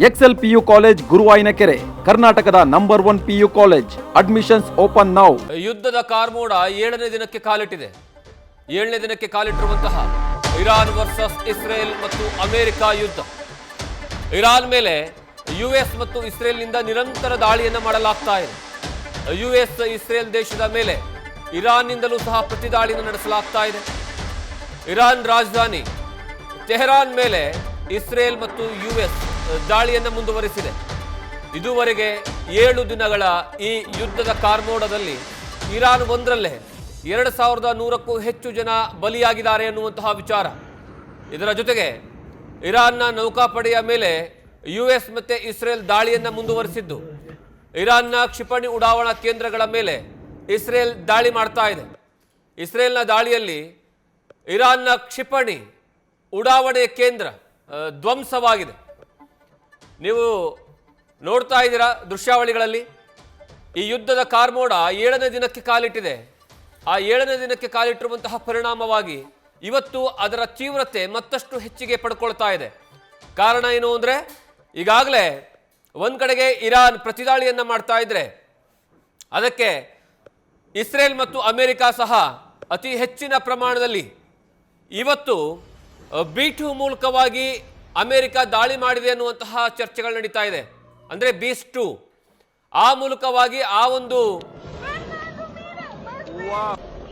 Excel PU college ಗುರುವಾಯಿನಕೆರೆ, ಕರ್ನಾಟಕದ number 1 PU college. Admissions open now. ಯುದ್ಧದ ಕಾರ್ಮೋಡ 7ನೇ ದಿನಕ್ಕೆ ಕಾಲಿಟ್ಟಿದೆ. 7ನೇ ದಿನಕ್ಕೆ ಕಾಲಿಟ್ಟಿರುವಂತಹ ಇರಾನ್ ವರ್ಸಸ್ ಇಸ್ರೇಲ್ ಮತ್ತು ಅಮೆರಿಕ ಯುದ್ಧ. ಇರಾನ್ ಮೇಲೆ ಯುಎಸ್ ಮತ್ತು ಇಸ್ರೇಲ್ನಿಂದ ನಿರಂತರ ದಾಳಿಯನ್ನು ಮಾಡಲಾಗ್ತಾ ಇದೆ. ಯುಎಸ್ ಇಸ್ರೇಲ್ ದೇಶದ ಮೇಲೆ ಇರಾನ್ನಿಂದಲೂ ಸಹ ಪ್ರತಿದಾಳಿಯನ್ನು ನಡೆಸಲಾಗ್ತಾ ಇದೆ. ಇರಾನ್ ರಾಜಧಾನಿ ತೆಹರಾನ್ ಮೇಲೆ ಇಸ್ರೇಲ್ ಮತ್ತು ಯುಎಸ್ ದಾಳಿಯನ್ನು ಮುಂದುವರಿಸಿದೆ. ಇದುವರೆಗೆ 7 ದಿನಗಳ ಈ ಯುದ್ಧದ ಕಾರ್ಮೋಡದಲ್ಲಿ ಇರಾನ್ ಒಂದರಲ್ಲೇ 2100ಕ್ಕೂ ಹೆಚ್ಚು ಜನ ಬಲಿಯಾಗಿದ್ದಾರೆ ಎನ್ನುವಂತಹ ವಿಚಾರ. ಇದರ ಜೊತೆಗೆ ಇರಾನ್ನ ನೌಕಾಪಡೆಯ ಮೇಲೆ ಯುಎಸ್ ಮತ್ತು ಇಸ್ರೇಲ್ ದಾಳಿಯನ್ನು ಮುಂದುವರಿಸಿದ್ದು, ಇರಾನ್ನ ಕ್ಷಿಪಣಿ ಉಡಾವಣಾ ಕೇಂದ್ರಗಳ ಮೇಲೆ ಇಸ್ರೇಲ್ ದಾಳಿ ಮಾಡ್ತಾ ಇದೆ. ಇಸ್ರೇಲ್ನ ದಾಳಿಯಲ್ಲಿ ಇರಾನ್ನ ಕ್ಷಿಪಣಿ ಉಡಾವಣೆ ಕೇಂದ್ರ ಧ್ವಂಸವಾಗಿದೆ. ನೀವು ನೋಡ್ತಾ ಇದ್ದೀರಾ ದೃಶ್ಯಾವಳಿಗಳಲ್ಲಿ. ಈ ಯುದ್ಧದ ಕಾರ್ಮೋಡ 7ನೇ ದಿನಕ್ಕೆ ಕಾಲಿಟ್ಟಿದೆ. ಆ 7ನೇ ದಿನಕ್ಕೆ ಕಾಲಿಟ್ಟಿರುವಂತಹ ಪರಿಣಾಮವಾಗಿ ಇವತ್ತು ಅದರ ತೀವ್ರತೆ ಮತ್ತಷ್ಟು ಹೆಚ್ಚಿಗೆ ಪಡ್ಕೊಳ್ತಾ ಇದೆ. ಕಾರಣ ಏನು ಅಂದರೆ, ಈಗಾಗಲೇ ಒಂದು ಕಡೆಗೆ ಇರಾನ್ ಪ್ರತಿದಾಳಿಯನ್ನು ಮಾಡ್ತಾ ಇದ್ರೆ, ಅದಕ್ಕೆ ಇಸ್ರೇಲ್ ಮತ್ತು ಅಮೆರಿಕ ಸಹ ಅತಿ ಹೆಚ್ಚಿನ ಪ್ರಮಾಣದಲ್ಲಿ ಇವತ್ತು B2 ಮೂಲಕವಾಗಿ ಅಮೆರಿಕ ದಾಳಿ ಮಾಡಿದೆ ಅನ್ನುವಂತಹ ಚರ್ಚೆಗಳು ನಡೀತಾ ಇದೆ. ಅಂದರೆ ಬೀಸ್ಟ್ 2 ಆ ಮೂಲಕವಾಗಿ ಆ ಒಂದು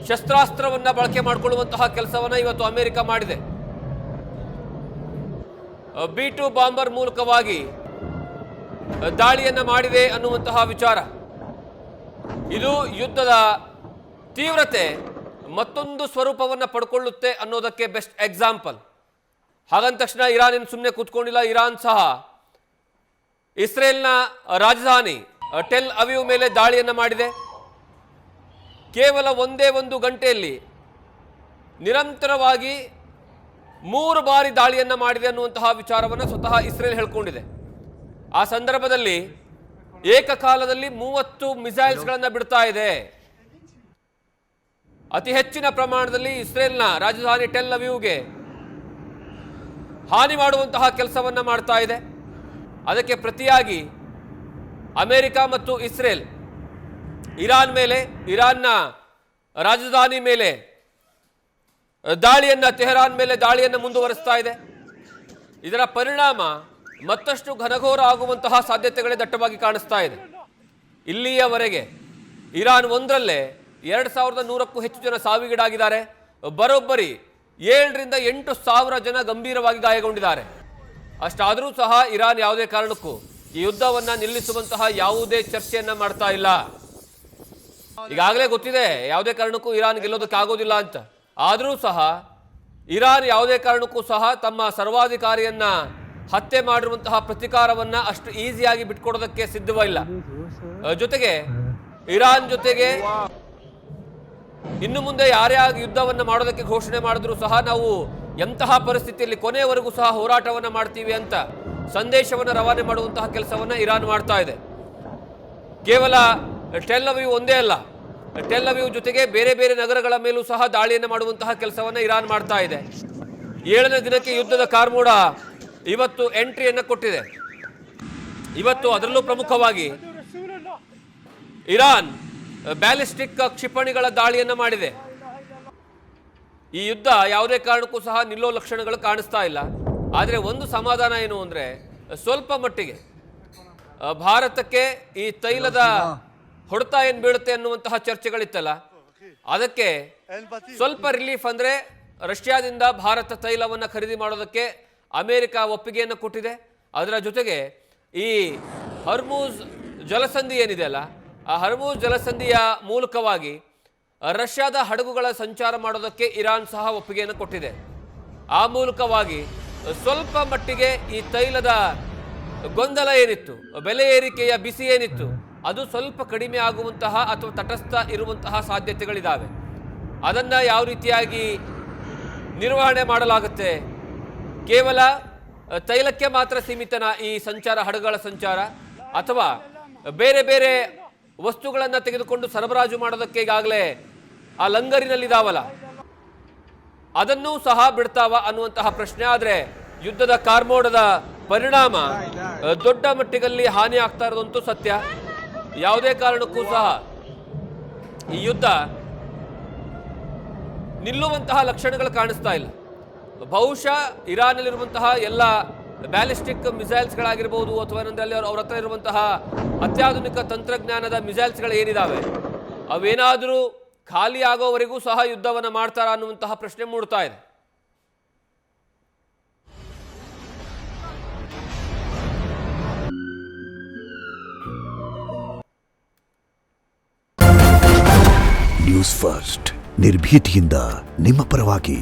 ಶಸ್ತ್ರಾಸ್ತ್ರವನ್ನು ಬಳಕೆ ಮಾಡಿಕೊಳ್ಳುವಂತಹ ಕೆಲಸವನ್ನು ಇವತ್ತು ಅಮೆರಿಕ ಮಾಡಿದೆ. B2 ಬಾಂಬರ್ ಮೂಲಕವಾಗಿ ದಾಳಿಯನ್ನು ಮಾಡಿದೆ ಅನ್ನುವಂತಹ ವಿಚಾರ. ಇದು ಯುದ್ಧದ ತೀವ್ರತೆ ಮತ್ತೊಂದು ಸ್ವರೂಪವನ್ನು ಪಡ್ಕೊಳ್ಳುತ್ತೆ ಅನ್ನೋದಕ್ಕೆ ಬೆಸ್ಟ್ ಎಕ್ಸಾಂಪಲ್. ಹಾಗಂದ ತಕ್ಷಣ ಇರಾನ್ ಏನು ಸುಮ್ಮನೆ ಕೂತ್ಕೊಂಡಿಲ್ಲ. ಇರಾನ್ ಸಹ ಇಸ್ರೇಲ್ನ ರಾಜಧಾನಿ ಟೆಲ್ ಅವೀವ್ ಮೇಲೆ ದಾಳಿಯನ್ನು ಮಾಡಿದೆ. ಕೇವಲ ಒಂದೇ ಒಂದು ಗಂಟೆಯಲ್ಲಿ ನಿರಂತರವಾಗಿ 3 ಬಾರಿ ದಾಳಿಯನ್ನು ಮಾಡಿದೆ ಅನ್ನುವಂತಹ ವಿಚಾರವನ್ನು ಸ್ವತಃ ಇಸ್ರೇಲ್ ಹೇಳ್ಕೊಂಡಿದೆ. ಆ ಸಂದರ್ಭದಲ್ಲಿ ಏಕಕಾಲದಲ್ಲಿ 30 ಮಿಸೈಲ್ಸ್ಗಳನ್ನು ಬಿಡ್ತಾ ಇದೆ. ಅತಿ ಹೆಚ್ಚಿನ ಪ್ರಮಾಣದಲ್ಲಿ ಇಸ್ರೇಲ್ನ ರಾಜಧಾನಿ ಟೆಲ್ ಅವೀವ್ಗೆ ಹಾನಿ ಮಾಡುವಂತಹ ಕೆಲಸವನ್ನು ಮಾಡ್ತಾ ಇದೆ. ಅದಕ್ಕೆ ಪ್ರತಿಯಾಗಿ ಅಮೆರಿಕ ಮತ್ತು ಇಸ್ರೇಲ್ ಇರಾನ್ ಮೇಲೆ, ಇರಾನ್ನ ರಾಜಧಾನಿ ಮೇಲೆ ದಾಳಿಯನ್ನು, ತೆಹರಾನ್ ಮೇಲೆ ದಾಳಿಯನ್ನು ಮುಂದುವರಿಸ್ತಾ ಇದೆ. ಇದರ ಪರಿಣಾಮ ಮತ್ತಷ್ಟು ಘನಘೋರ ಆಗುವಂತಹ ಸಾಧ್ಯತೆಗಳೇ ದಟ್ಟವಾಗಿ ಕಾಣಿಸ್ತಾ ಇದೆ. ಇಲ್ಲಿಯವರೆಗೆ ಇರಾನ್ ಒಂದರಲ್ಲೇ 2100ಕ್ಕೂ ಹೆಚ್ಚು ಜನ ಸಾವಿಗೀಡಾಗಿದ್ದಾರೆ. ಬರೋಬ್ಬರಿ 7ರಿಂದ 8,000 ಜನ ಗಂಭೀರವಾಗಿ ಗಾಯಗೊಂಡಿದ್ದಾರೆ. ಅಷ್ಟಾದರೂ ಸಹ ಇರಾನ್ ಯಾವುದೇ ಕಾರಣಕ್ಕೂ ಈ ಯುದ್ಧವನ್ನು ನಿಲ್ಲಿಸುವಂತಹ ಯಾವುದೇ ಚರ್ಚೆಯನ್ನ ಮಾಡ್ತಾ ಇಲ್ಲ. ಈಗಾಗಲೇ ಗೊತ್ತಿದೆ ಯಾವುದೇ ಕಾರಣಕ್ಕೂ ಇರಾನ್ ಗೆಲ್ಲೋದಕ್ಕೆ ಆಗೋದಿಲ್ಲ ಅಂತ. ಆದರೂ ಸಹ ಇರಾನ್ ಯಾವುದೇ ಕಾರಣಕ್ಕೂ ಸಹ ತಮ್ಮ ಸರ್ವಾಧಿಕಾರಿಯನ್ನ ಹತ್ಯೆ ಮಾಡಿರುವಂತಹ ಪ್ರತಿಕಾರವನ್ನ ಅಷ್ಟು ಈಸಿಯಾಗಿ ಬಿಟ್ಕೊಡೋದಕ್ಕೆ ಸಿದ್ಧವಿಲ್ಲ. ಜೊತೆಗೆ ಇರಾನ್ ಜೊತೆಗೆ ಇನ್ನು ಮುಂದೆ ಯಾರೇ ಯುದ್ಧವನ್ನು ಮಾಡೋದಕ್ಕೆ ಘೋಷಣೆ ಮಾಡಿದ್ರು ಸಹ ನಾವು ಎಂತಹ ಪರಿಸ್ಥಿತಿಯಲ್ಲಿ ಕೊನೆಯವರೆಗೂ ಸಹ ಹೋರಾಟವನ್ನು ಮಾಡ್ತೀವಿ ಅಂತ ಸಂದೇಶವನ್ನು ರವಾನೆ ಮಾಡುವಂತಹ ಕೆಲಸವನ್ನು ಇರಾನ್ ಮಾಡ್ತಾ ಇದೆ. ಕೇವಲ ಟೆಲ್ ಅವೀವ್ ಒಂದೇ ಅಲ್ಲ, ಟೆಲ್ ಅವೀವ್ ಜೊತೆಗೆ ಬೇರೆ ಬೇರೆ ನಗರಗಳ ಮೇಲೂ ಸಹ ದಾಳಿಯನ್ನು ಮಾಡುವಂತಹ ಕೆಲಸವನ್ನು ಇರಾನ್ ಮಾಡ್ತಾ ಇದೆ. 7ನೇ ದಿನಕ್ಕೆ ಯುದ್ಧದ ಕಾರ್ಮೋಡ ಇವತ್ತು ಎಂಟ್ರಿಯನ್ನು ಕೊಟ್ಟಿದೆ. ಇವತ್ತು ಅದರಲ್ಲೂ ಪ್ರಮುಖವಾಗಿ ಇರಾನ್ ಬ್ಯಾಲಿಸ್ಟಿಕ್ ಕ್ಷಿಪಣಿಗಳ ದಾಳಿಯನ್ನು ಮಾಡಿದೆ. ಈ ಯುದ್ಧ ಯಾವುದೇ ಕಾರಣಕ್ಕೂ ಸಹ ನಿಲ್ಲೋ ಲಕ್ಷಣಗಳು ಕಾಣಿಸ್ತಾ ಇಲ್ಲ. ಆದರೆ ಒಂದು ಸಮಾಧಾನ ಏನು ಅಂದರೆ, ಸ್ವಲ್ಪ ಮಟ್ಟಿಗೆ ಭಾರತಕ್ಕೆ ಈ ತೈಲದ ಹೊಡೆತ ಏನು ಬೀಳುತ್ತೆ ಅನ್ನುವಂತಹ ಚರ್ಚೆಗಳಿತ್ತಲ್ಲ, ಅದಕ್ಕೆ ಸ್ವಲ್ಪ ರಿಲೀಫ್. ಅಂದರೆ ರಷ್ಯಾದಿಂದ ಭಾರತ ತೈಲವನ್ನು ಖರೀದಿ ಮಾಡೋದಕ್ಕೆ ಅಮೆರಿಕ ಒಪ್ಪಿಗೆಯನ್ನು ಕೊಟ್ಟಿದೆ. ಅದರ ಜೊತೆಗೆ ಈ ಹರ್ಮೂಜ್ ಜಲಸಂಧಿ ಏನಿದೆ ಅಲ್ಲ, ಆ ಹರ್ಮೂಜ್ ಜಲಸಂಧಿಯ ಮೂಲಕವಾಗಿ ರಷ್ಯಾದ ಹಡಗುಗಳ ಸಂಚಾರ ಮಾಡೋದಕ್ಕೆ ಇರಾನ್ ಸಹ ಒಪ್ಪಿಗೆಯನ್ನು ಕೊಟ್ಟಿದೆ. ಆ ಮೂಲಕವಾಗಿ ಸ್ವಲ್ಪ ಮಟ್ಟಿಗೆ ಈ ತೈಲದ ಗೊಂದಲ ಏನಿತ್ತು, ಬೆಲೆ ಏರಿಕೆಯ ಬಿಸಿ ಏನಿತ್ತು, ಅದು ಸ್ವಲ್ಪ ಕಡಿಮೆ ಆಗುವಂತಹ ಅಥವಾ ತಟಸ್ಥ ಇರುವಂತಹ ಸಾಧ್ಯತೆಗಳಿದ್ದಾವೆ. ಅದನ್ನು ಯಾವ ರೀತಿಯಾಗಿ ನಿರ್ವಹಣೆ ಮಾಡಲಾಗುತ್ತೆ? ಕೇವಲ ತೈಲಕ್ಕೆ ಮಾತ್ರ ಸೀಮಿತನ ಈ ಸಂಚಾರ, ಹಡಗುಗಳ ಸಂಚಾರ, ಅಥವಾ ಬೇರೆ ಬೇರೆ ವಸ್ತುಗಳನ್ನು ತೆಗೆದುಕೊಂಡು ಸರಬರಾಜು ಮಾಡೋದಕ್ಕೆ ಈಗಾಗಲೇ ಆ ಲಂಗರಿನಲ್ಲಿದ್ದಾವಲ್ಲ, ಅದನ್ನೂ ಸಹ ಬಿಡ್ತಾವ ಅನ್ನುವಂತಹ ಪ್ರಶ್ನೆ. ಆದರೆ ಯುದ್ಧದ ಕಾರ್ಮೋಡದ ಪರಿಣಾಮ ದೊಡ್ಡ ಮಟ್ಟಿಗಲ್ಲಿ ಹಾನಿ ಆಗ್ತಾ ಇರೋದಂತೂ ಸತ್ಯ. ಯಾವುದೇ ಕಾರಣಕ್ಕೂ ಸಹ ಈ ಯುದ್ಧ ನಿಲ್ಲುವಂತಹ ಲಕ್ಷಣಗಳು ಕಾಣಿಸ್ತಾ ಇಲ್ಲ. ಬಹುಶಃ ಇರಾನ್ನಲ್ಲಿರುವಂತಹ ಎಲ್ಲ ಬ್ಯಾಲಿಸ್ಟಿಕ್ ಮಿಸೈಲ್ಸ್ಗಳಾಗಿರ್ಬೋದು ಅಥವಾ ಏನಂದ್ರೆ ಅವ್ರ ಹತ್ರ ಇರುವಂತಹ ಅತ್ಯಾಧುನಿಕ ತಂತ್ರಜ್ಞಾನದ ಮಿಸೈಲ್ಸ್ಗಳು ಏನಿದಾವೆ ಅವೇನಾದರೂ ಖಾಲಿ ಆಗೋವರೆಗೂ ಸಹ ಯುದ್ಧವನ್ನು ಮಾಡ್ತಾರಾ ಅನ್ನುವಂತಹ ಪ್ರಶ್ನೆ ಮೂಡ್ತಾ ಇದೆ. ನ್ಯೂಸ್ ಫಸ್ಟ್ ನಿರ್ಭೀತಿಯಿಂದ ನಿಮ್ಮ ಪರವಾಗಿ.